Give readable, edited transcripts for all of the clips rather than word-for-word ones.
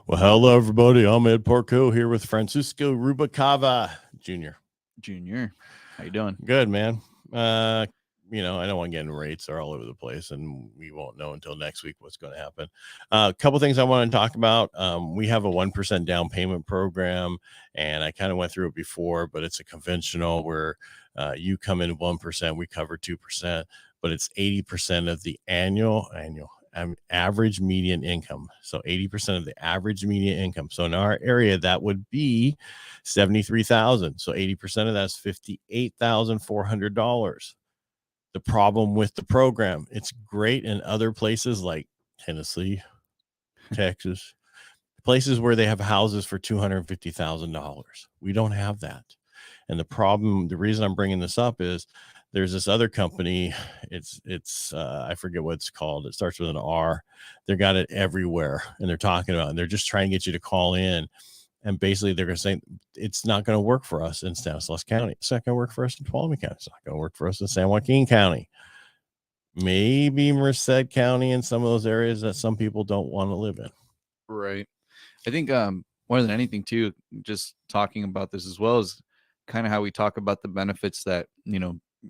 Well, hello, everybody. I'm Ed Parcaut here with Francisco Ruvalcaba Jr. How you doing? Good, man. I don't want to get into rates. They're all over the place, and we won't know until next week what's going to happen. A couple things I want to talk about. We have a 1% down payment program, and I kind of went through it before, but it's a conventional where you come in 1%, we cover 2%, but it's 80% of the annual average median income. So 80% of the average median income. So in our area, that would be $73,000. So 80% of that's $58,400. The problem with the program, it's great in other places like Tennessee, Texas, places where they have houses for $250,000. We don't have that. And the reason I'm bringing this up is there's this other company. It's I forget what it's called. It starts with an R. They got it everywhere, and they're talking about, and they're just trying to get you to call in. And basically, they're going to say it's not going to work for us in Stanislaus County. It's not going to work for us in Tuolumne County. It's not going to work for us in San Joaquin County. Maybe Merced County and some of those areas that some people don't want to live in. Right. I think more than anything, too, just talking about this as well is kind of how we talk about the benefits that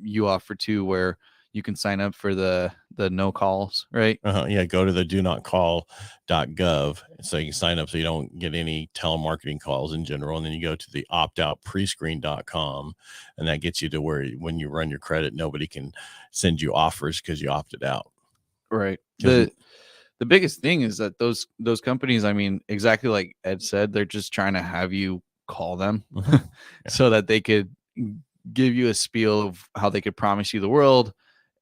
you offer too, where you can sign up for the no calls, right? Yeah, go to the donotcall.gov so you can sign up so you don't get any telemarketing calls in general. And then you go to the optoutprescreen.com, and that gets you to where when you run your credit, nobody can send you offers because you opted out. Right. The biggest thing is that those companies, I mean, exactly like Ed said, they're just trying to have you call them so that they could give you a spiel of how they could promise you the world.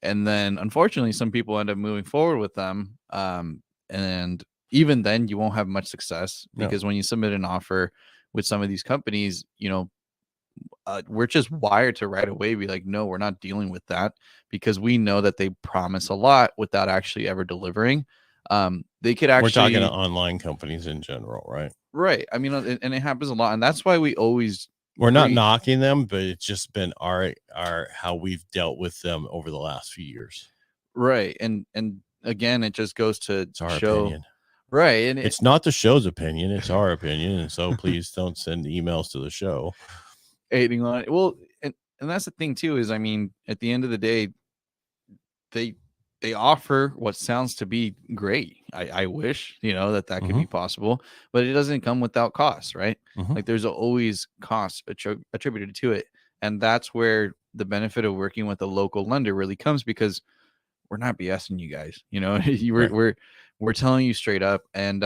And then unfortunately, some people end up moving forward with them. And even then you won't have much success because when you submit an offer with some of these companies, we're just wired to right away be like, no, we're not dealing with that, because we know that they promise a lot without actually ever delivering. They could actually, we're talking to online companies in general, right? Right. I mean, and it happens a lot. And that's why we always, we're not knocking them, but it's just been our how we've dealt with them over the last few years. Right. And again, it just goes to show opinion. Right. And it's not the show's opinion, it's our opinion. And so please don't send emails to the show hating on it. Well, and that's the thing too, is I mean, at the end of the day, they offer what sounds to be great. I wish, that could be possible, but it doesn't come without costs, right? Like there's always costs attributed to it. And that's where the benefit of working with a local lender really comes, because we're not BSing you guys, we're telling you straight up. And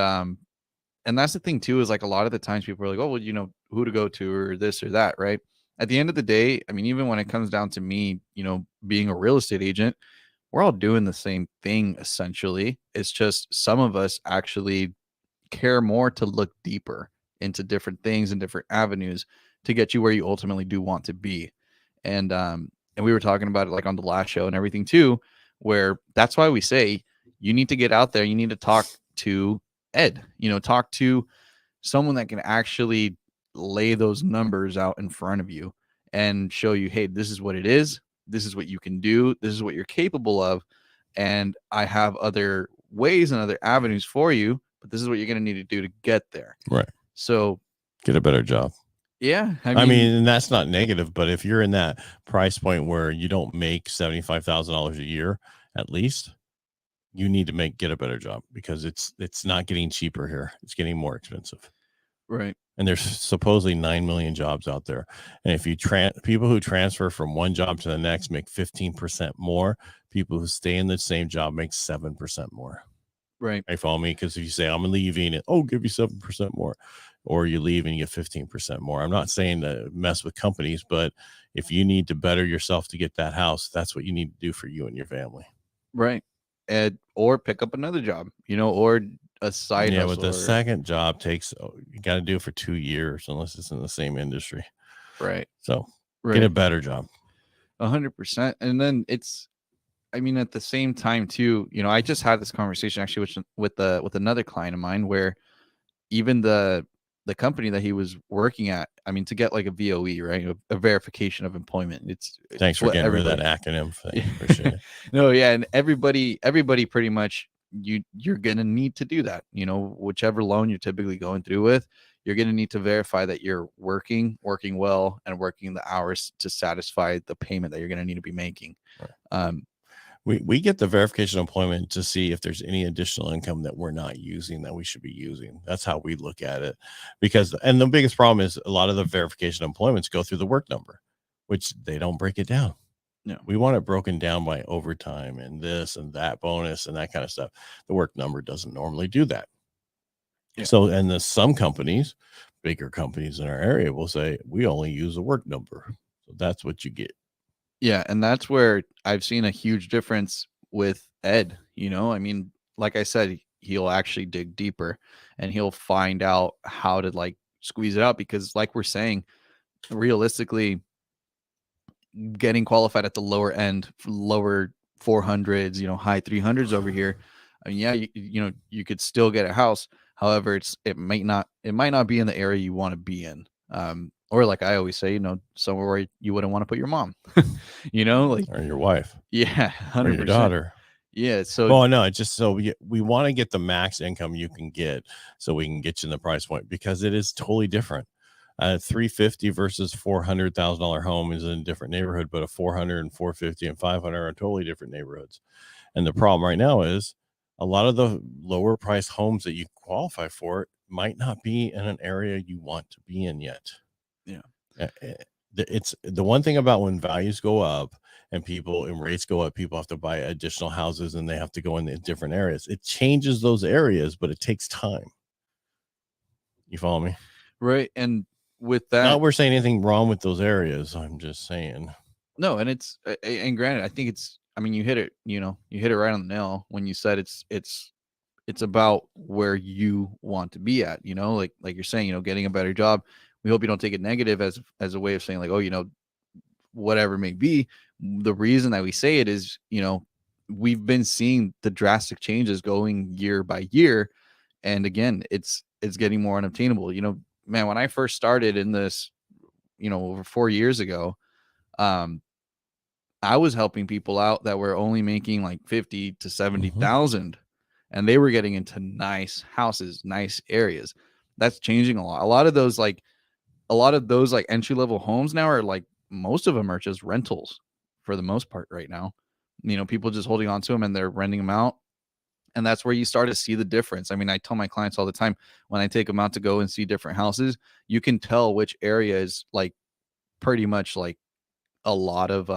that's the thing too, is like a lot of the times people are like, oh, well, who to go to or this or that, right? At the end of the day, I mean, even when it comes down to me, being a real estate agent, we're all doing the same thing essentially. It's just some of us actually care more to look deeper into different things and different avenues to get you where you ultimately do want to be. And we were talking about it like on the last show and everything too, where that's why we say you need to get out there. You need to talk to Ed, talk to someone that can actually lay those numbers out in front of you and show you, hey, this is what it is. This is what you can do. This is what you're capable of. And I have other ways and other avenues for you, but this is what you're going to need to do to get there. Right. So get a better job. Yeah. I mean, and that's not negative, but if you're in that price point where you don't make $75,000 a year, at least you need to get a better job, because it's not getting cheaper here. It's getting more expensive. Right. And there's supposedly 9 million jobs out there. And if you people who transfer from one job to the next make 15% more, people who stay in the same job make 7% more. Right. You follow me? Because if you say I'm leaving, give you 7% more, or you leave and you get 15% more. I'm not saying to mess with companies, but if you need to better yourself to get that house, that's what you need to do for you and your family. Right. Or pick up another job, or a side hustle. But the second job you got to do it for 2 years unless it's in the same industry. Right. So get a better job. 100%. And then at the same time too, I just had this conversation actually with another client of mine, where even the company that he was working at, to get like a VOE, right, a verification of employment. Thanks for getting rid of that acronym thing. Appreciate it. No, yeah, and everybody pretty much you're going to need to do that. Whichever loan you're typically going through with, you're going to need to verify that you're working well, and working the hours to satisfy the payment that you're going to need to be making. Right. We get the verification of employment to see if there's any additional income that we're not using that we should be using. That's how we look at it. And the biggest problem is a lot of the verification of employments go through the work number, which they don't break it down. No. We want it broken down by overtime and this and that bonus and that kind of stuff. The work number doesn't normally do that. Yeah. So, and some companies, bigger companies in our area, will say, we only use a work number. So that's what you get. Yeah. And that's where I've seen a huge difference with Ed. I mean, like I said, he'll actually dig deeper and he'll find out how to like squeeze it out, because like we're saying, realistically, getting qualified at the lower end, lower 400s, high 300s over here. I mean, yeah, you could still get a house. However, it might not be in the area you want to be in. Or like I always say, somewhere where you wouldn't want to put your mom, like, or your wife. Yeah. 100%. Or your daughter. Yeah. So, well, no, it's just so we want to get the max income you can get so we can get you in the price point, because it is totally different. $350 versus $400,000 home is in a different neighborhood, but a 400 and 450 and 500 are totally different neighborhoods. And the problem right now is a lot of the lower price homes that you qualify for might not be in an area you want to be in yet. Yeah. It's the one thing about when values go up and rates go up, people have to buy additional houses and they have to go in different areas. It changes those areas, but it takes time. You follow me? Right. And with that, not we're saying anything wrong with those areas. I'm just saying. No, and and granted, I think you hit it, you hit it right on the nail when you said it's about where you want to be at, like you're saying, getting a better job. We hope you don't take it negative as a way of saying like, oh, whatever it may be. The reason that we say it is, we've been seeing the drastic changes going year by year. And again, it's getting more unobtainable. Man, when I first started in this, over 4 years ago, I was helping people out that were only making like 50 to 70,000, and they were getting into nice houses, nice areas. That's changing a lot. A lot of those entry level homes now are like, most of them are just rentals for the most part right now. People just holding on to them and they're renting them out. And that's where you start to see the difference. I mean, I tell my clients all the time, when I take them out to go and see different houses, you can tell which area is like pretty much like a lot of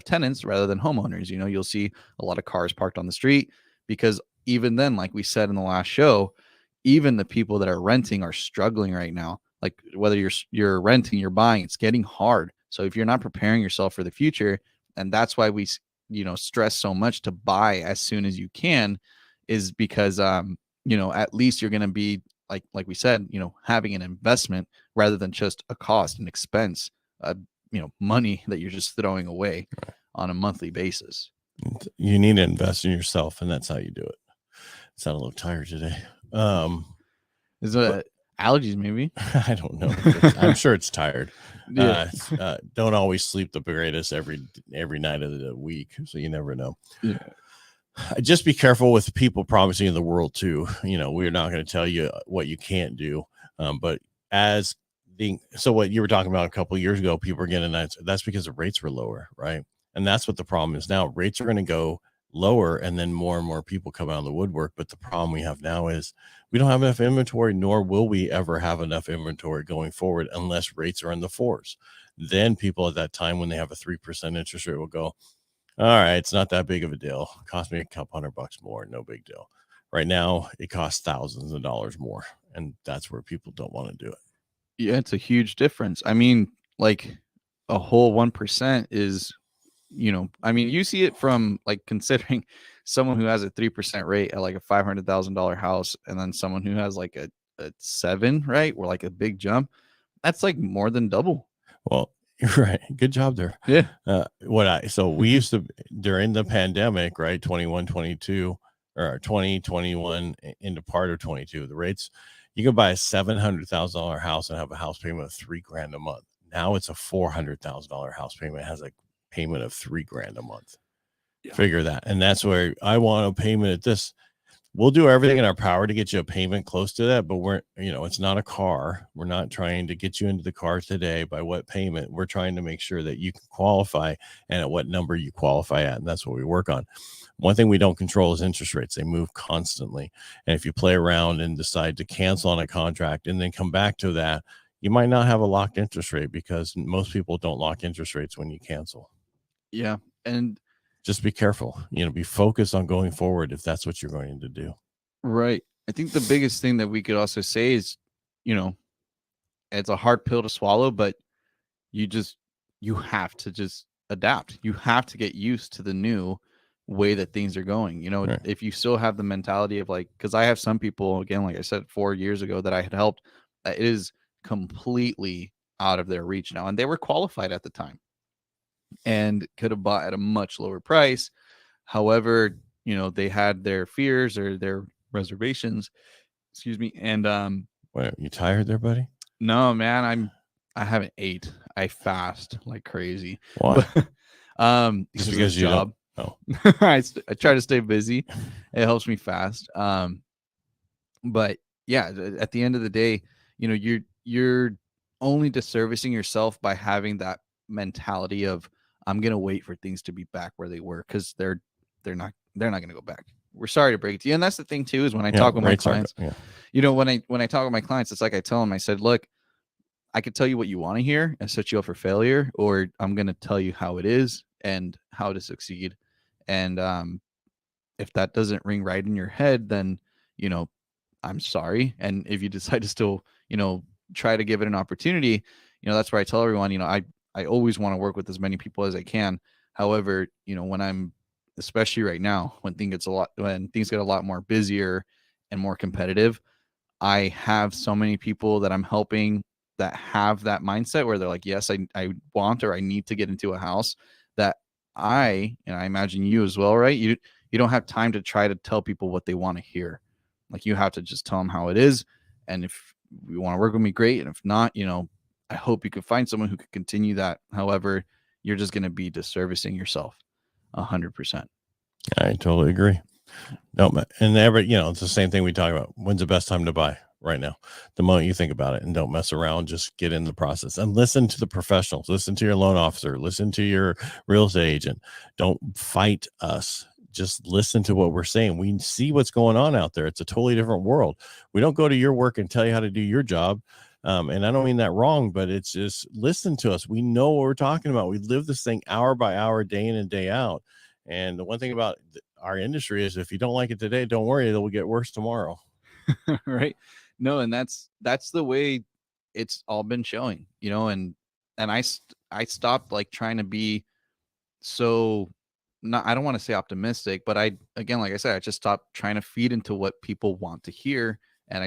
tenants rather than homeowners. You'll see a lot of cars parked on the street, because even then, like we said in the last show, even the people that are renting are struggling right now. Like whether you're renting, you're buying, it's getting hard. So if you're not preparing yourself for the future, and that's why we stress so much to buy as soon as you can, is because at least you're going to be like we said, having an investment rather than just a cost, an expense, money that you're just throwing away on a monthly basis. You need to invest in yourself, and that's how you do it. I sound a little tired today. Is it allergies maybe? I don't know. I'm sure it's tired. Yeah. Don't always sleep the greatest every night of the week, so you never know. Yeah. Just be careful with people promising you the world too. We're not going to tell you what you can't do, but so what you were talking about a couple of years ago, people were getting that's because the rates were lower, right? And that's what the problem is now. Rates are going to go lower, and then more and more people come out of the woodwork. But the problem we have now is we don't have enough inventory, nor will we ever have enough inventory going forward unless rates are in the 4s. Then people at that time, when they have a 3% interest rate, will go, all right, it's not that big of a deal. It cost me a couple $100 more, no big deal. Right now, it costs thousands of dollars more, and that's where people don't want to do it. Yeah, it's a huge difference. I mean, like a whole 1% is, you see it from like considering someone who has a 3% rate at like a $500,000 house, and then someone who has like a 7, right? Or like a big jump. That's like more than double. Well, you're right. Good job there. Yeah. So we used to, during the pandemic, right? 21, 22 or 20, 21 into part of 22, the rates, you can buy a $700,000 house and have a house payment of $3,000 a month. Now it's a $400,000 house payment. It has a payment of $3,000 a month. figure that. And that's where I want a payment at this. We'll do everything in our power to get you a payment close to that, but we're, it's not a car. We're not trying to get you into the car today by what payment. We're trying to make sure that you can qualify and at what number you qualify at. And that's what we work on. One thing we don't control is interest rates. They move constantly. And if you play around and decide to cancel on a contract and then come back to that, you might not have a locked interest rate, because most people don't lock interest rates when you cancel. Yeah. And just be careful, be focused on going forward if that's what you're going to do. Right. I think the biggest thing that we could also say is, it's a hard pill to swallow, but you have to just adapt. You have to get used to the new way that things are going. Right. If you still have the mentality of because I have some people, again, like I said, 4 years ago that I had helped, that it is completely out of their reach now. And they were qualified at the time and could have bought at a much lower price. However, they had their fears or their reservations, excuse me. And what, you tired there, buddy? No, man, I haven't ate. I fast like crazy. Why? Because of this job. Oh. I try to stay busy. It helps me fast. But yeah, at the end of the day, you're only disservicing yourself by having that mentality of, I'm gonna wait for things to be back where they were, because they're not gonna go back. We're sorry to break it to you. And that's the thing too, is when I talk with my clients, when I talk with my clients, it's like I tell them, I said, look, I could tell you what you want to hear and set you up for failure, or I'm gonna tell you how it is and how to succeed. And if that doesn't ring right in your head, then I'm sorry. And if you decide to still try to give it an opportunity, that's where I tell everyone, I always want to work with as many people as I can. However, when I'm, especially right now, when things get a lot more busier and more competitive, I have so many people that I'm helping that have that mindset where they're like, yes, I want, or I need to get into a house, that and I imagine you as well, right? You don't have time to try to tell people what they want to hear. Like, you have to just tell them how it is. And if you want to work with me, great. And if not, I hope you can find someone who could continue that. However, you're just going to be disservicing yourself 100%. I totally agree. No, and it's the same thing we talk about. When's the best time to buy? Right now, the moment you think about it, and don't mess around. Just get in the process and listen to the professionals. Listen to your loan officer. Listen to your real estate agent. Don't fight us. Just listen to what we're saying. We see what's going on out there. It's a totally different world. We don't go to your work and tell you how to do your job. And I don't mean that wrong, but it's just, listen to us. We know what we're talking about. We live this thing hour by hour, day in and day out. And the one thing about our industry is, if you don't like it today, don't worry, it will get worse tomorrow. Right. No, and that's the way it's all been showing, and I stopped trying to be so, not, I don't want to say optimistic, but again, like I said, I just stopped trying to feed into what people want to hear. And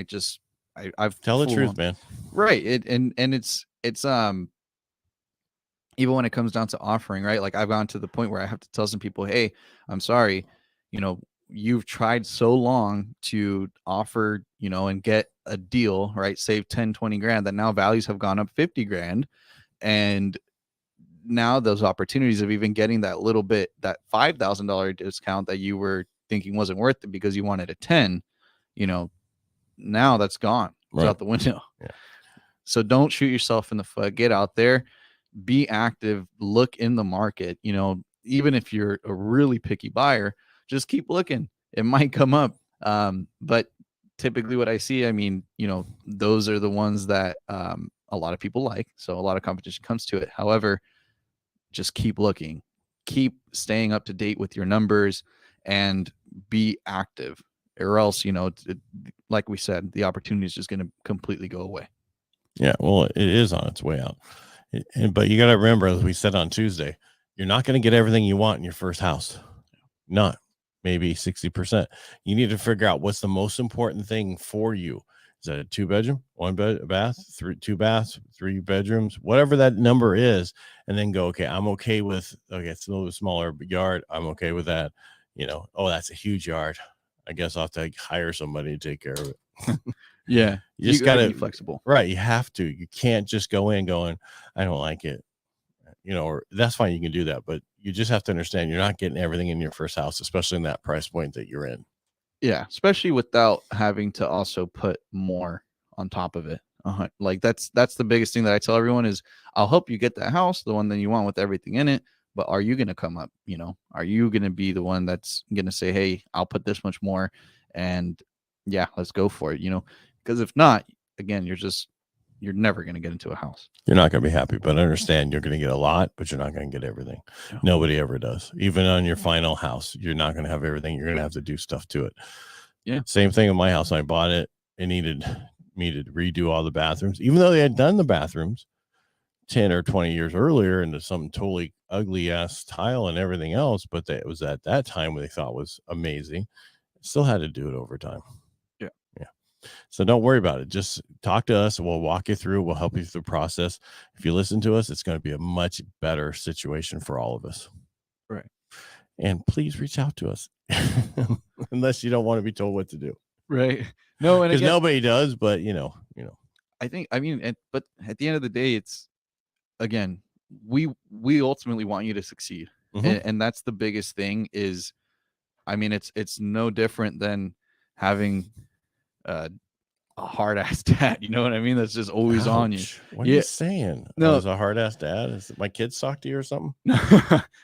I've tell the truth, man. Right. And it's even when it comes down to offering, right? Like, I've gone to the point where I have to tell some people, hey, I'm sorry, you've tried so long to offer, and get a deal, right? Save 10, 20 grand, that now values have gone up 50 grand. And now those opportunities of even getting that little bit, that $5,000 discount that you were thinking wasn't worth it because you wanted a 10, now that's gone. It's out the window. Yeah. So don't shoot yourself in the foot. Get out there, be active, look in the market. Even if you're a really picky buyer, just keep looking. It might come up. But typically what I see, those are the ones that a lot of people like. So a lot of competition comes to it. However, just keep looking, keep staying up to date with your numbers, and be active, or else, like we said, the opportunity is just going to completely go away. Yeah, well, it is on its way out. But you got to remember, as we said on Tuesday, you're not going to get everything you want in your first house. Not maybe 60%. You need to figure out what's the most important thing for you. Is that a 2-bedroom, 1 bath, 2 baths, 3 bedrooms, whatever that number is, and then go, okay, I'm okay with, it's a little bit smaller yard. I'm okay with that. Oh, that's a huge yard. I guess I'll have to hire somebody to take care of it. Yeah. You just got to be flexible. Right. You have to. You can't just go in going, I don't like it. or that's fine. You can do that, but you just have to understand you're not getting everything in your first house, especially in that price point that you're in. Yeah, especially without having to also put more on top of it. Like that's the biggest thing that I tell everyone is I'll help you get that house, the one that you want with everything in it. But are you going to come up? Are you going to be the one that's going to say, hey, I'll put this much more, and yeah, let's go for it. Because if not, again, you're never going to get into a house. You're not going to be happy, but understand you're going to get a lot, but you're not going to get everything. Yeah. Nobody ever does. Even on your final house, you're not going to have everything. You're going to have to do stuff to it. Yeah. Same thing in my house. When I bought it, it needed me to redo all the bathrooms, even though they had done the bathrooms 10 or 20 years earlier into some totally ugly ass tile and everything else. But it was at that time what they thought was amazing. Still had to do it over time. Yeah. So don't worry about it. Just talk to us. We'll walk you through. We'll help you through the process. If you listen to us, it's going to be a much better situation for all of us. Right. And please reach out to us unless you don't want to be told what to do. Right. No, and because nobody does, but I think, but at the end of the day, it's, again, we ultimately want you to succeed. Mm-hmm. And that's the biggest thing is, it's no different than having a hard ass dad. You know what I mean? That's just always on you. What are you saying? No, I was a hard ass dad. Is my kids talk to you or something?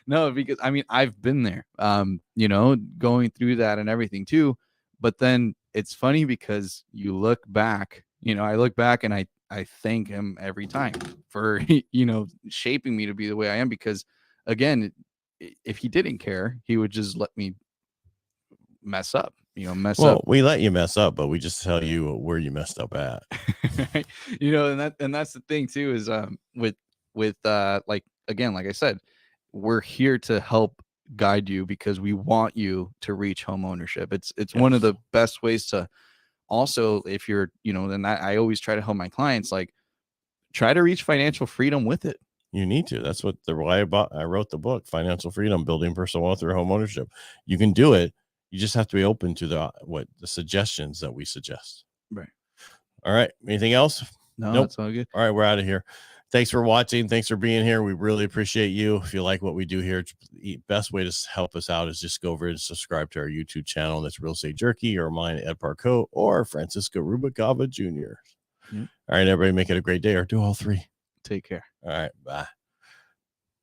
No, because I've been there, going through that and everything too. But then it's funny because you look back, I look back and I thank him every time for, shaping me to be the way I am. Because again, if he didn't care, he would just let me mess up, up. We let you mess up, but we just tell you where you messed up at. Right? And that's the thing too, is with like, again, like I said, we're here to help guide you because we want you to reach home ownership. It's yes. One of the best ways to also, if you're, and I always try to help my clients, like, try to reach financial freedom with it. You need to. That's why I wrote the book, Financial Freedom, Building Personal Wealth Through Home Ownership. You can do it. You just have to be open to the suggestions that we suggest. Right. All right. Anything else? No, nope. That's all good. All right. We're out of here. Thanks for watching. Thanks for being here. We really appreciate you. If you like what we do here, the best way to help us out is just go over and subscribe to our YouTube channel. That's Real Estate Jerky, or mine, Ed Parcaut, or Francisco Ruvalcaba Jr. Yep. All right, everybody, make it a great day, or do all three. Take care. All right. Bye.